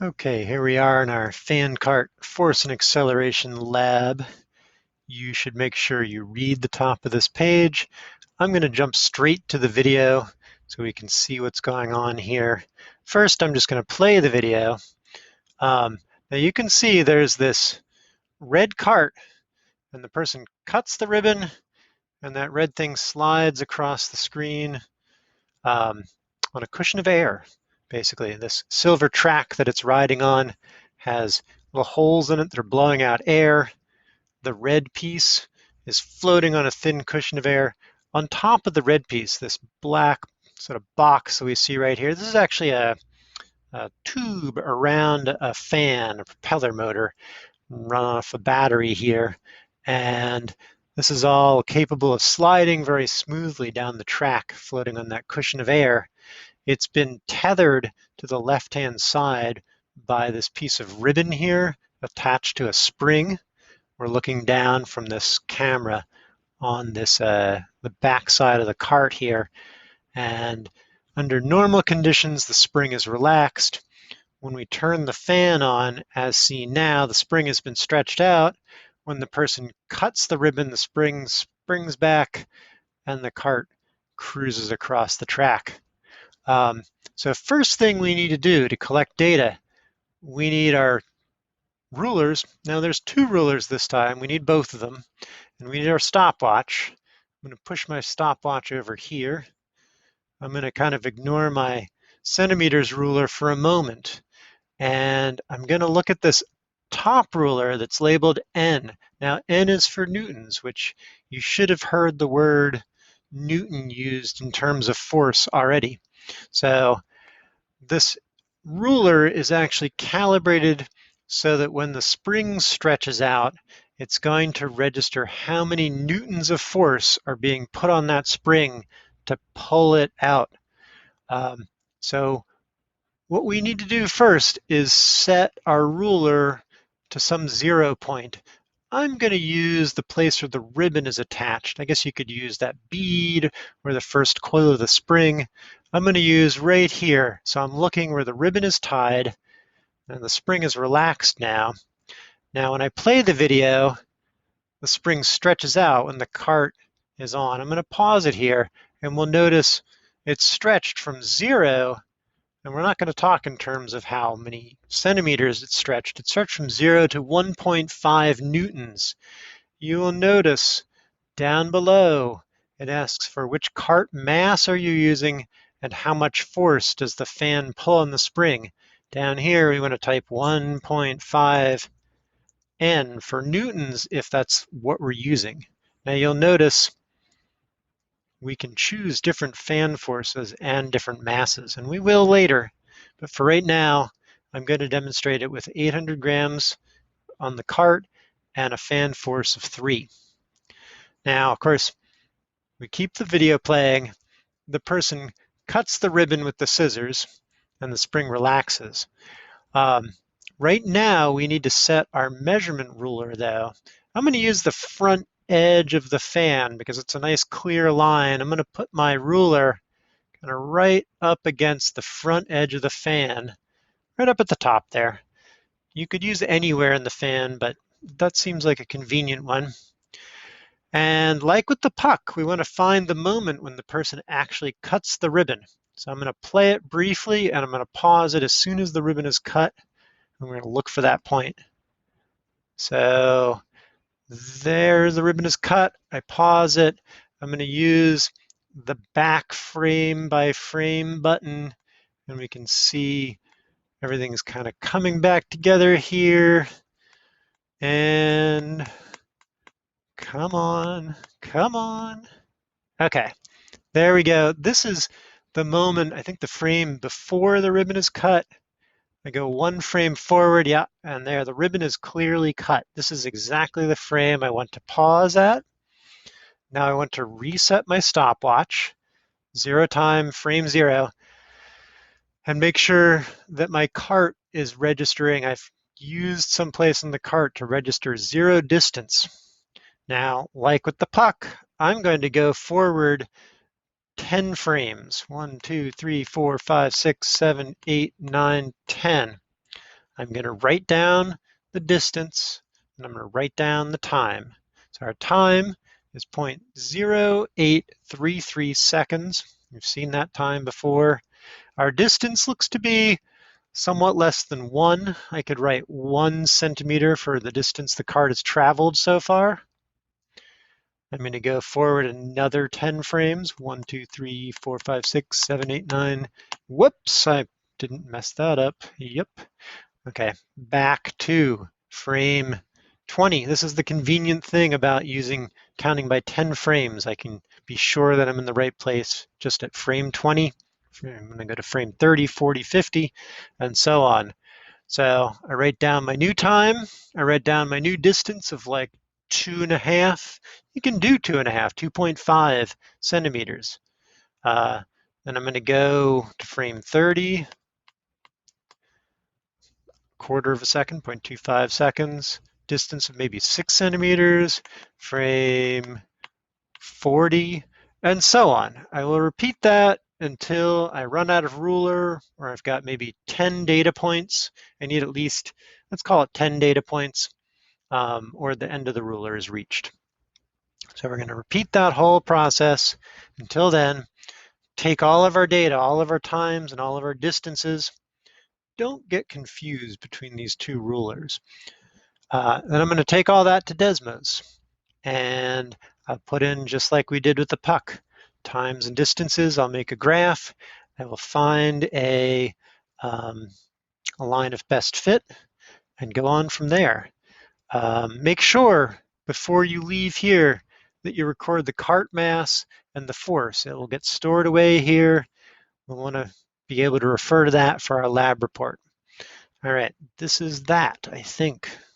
Okay, here we are in our fan cart force and acceleration lab. You should make sure you read the top of this page. I'm going to jump straight to the video so we can see what's going on here. First, I'm just going to play the video. Now you can see there's this red cart and the person cuts the ribbon and that red thing slides across the screen um, on a cushion of air. Basically, this silver track that it's riding on has little holes in it that are blowing out air. The red piece is floating on a thin cushion of air. On top of the red piece, this black sort of box that we see right here, this is actually a tube around a fan, a propeller motor, run off a battery here. And this is all capable of sliding very smoothly down the track, floating on that cushion of air. It's been tethered to the left-hand side by this piece of ribbon here attached to a spring. We're looking down from this camera on this the back side of the cart here. And under normal conditions, the spring is relaxed. When we turn the fan on, as seen now, the spring has been stretched out. When the person cuts the ribbon, the spring springs back and the cart cruises across the track. So first thing we need to do to collect data, we need our rulers. Now there's two rulers this time. We need both of them. And we need our stopwatch. I'm going to push my stopwatch over here. I'm going to kind of ignore my centimeters ruler for a moment. And I'm going to look at this top ruler that's labeled N. Now N is for newtons, which you should have heard the word Newton used in terms of force already. So this ruler is actually calibrated so that when the spring stretches out, it's going to register how many newtons of force are being put on that spring to pull it out. So what we need to do first is set our ruler to some 0 point. I'm going to use the place where the ribbon is attached. I guess you could use that bead or the first coil of the spring. I'm going to use right here. So I'm looking where the ribbon is tied and the spring is relaxed now. Now when I play the video, the spring stretches out when the cart is on. I'm going to pause it here and we'll notice it's stretched from 0. And we're not going to talk in terms of how many centimeters it's stretched. It stretched from 0 to 1.5 newtons. You will notice down below it asks for which cart mass are you using and how much force does the fan pull on the spring. Down here we want to type 1.5 N for newtons if that's what we're using. Now you'll notice we can choose different fan forces and different masses, and we will later. But for right now, I'm going to demonstrate it with 800 grams on the cart and a fan force of 3. Now, of course, we keep the video playing. The person cuts the ribbon with the scissors, and the spring relaxes. Right now, we need to set our measurement ruler, though. I'm going to use the front edge of the fan because it's a nice clear line. I'm going to put my ruler kind of right up against the front edge of the fan, right up at the top there. You could use anywhere in the fan, but that seems like a convenient one. And like with the puck, we want to find the moment when the person actually cuts the ribbon. So I'm going to play it briefly and I'm going to pause it as soon as the ribbon is cut. And we're going to look for that point. So there, the ribbon is cut. I pause it. I'm going to use the back frame by frame button, and we can see everything's kind of coming back together here. And come on, come on. Okay, there we go. This is the moment, I think the frame before the ribbon is cut. I go one frame forward, yeah, and there the ribbon is clearly cut. This is exactly the frame I want to pause at. Now I want to reset my stopwatch, 0 time, frame 0, and make sure that my cart is registering. I've used someplace in the cart to register 0 distance. Now, like with the puck, I'm going to go forward 10 frames. 1, 2, 3, 4, 5, 6, 7, 8, 9, 10. I'm going to write down the distance, and I'm going to write down the time. So our time is 0.0833 seconds. You've seen that time before. Our distance looks to be somewhat less than 1. I could write 1 centimeter for the distance the cart has traveled so far. I'm going to go forward another 10 frames. 1, 2, 3, 4, 5, 6, 7, 8, 9. Whoops, I didn't mess that up. Yep. Okay, back to frame 20. This is the convenient thing about counting by 10 frames. I can be sure that I'm in the right place just at frame 20. I'm going to go to frame 30, 40, 50, and so on. So I write down my new time. I write down my new distance of like 2.5. You can do 2.5, 2.5 centimeters. Then I'm going to go to frame 30, quarter of a second, 0.25 seconds, distance of maybe 6 centimeters, frame 40, and so on. I will repeat that until I run out of ruler, or I've got maybe 10 data points. I need at least, let's call it 10 data points, or the end of the ruler is reached. So we're going to repeat that whole process. Until then, take all of our data, all of our times, and all of our distances. Don't get confused between these two rulers. Then I'm going to take all that to Desmos, and I'll put in, just like we did with the puck, times and distances. I'll make a graph. I will find a line of best fit and go on from there. Make sure before you leave here that you record the cart mass and the force. It will get stored away here. We'll want to be able to refer to that for our lab report. All right, this is that, I think.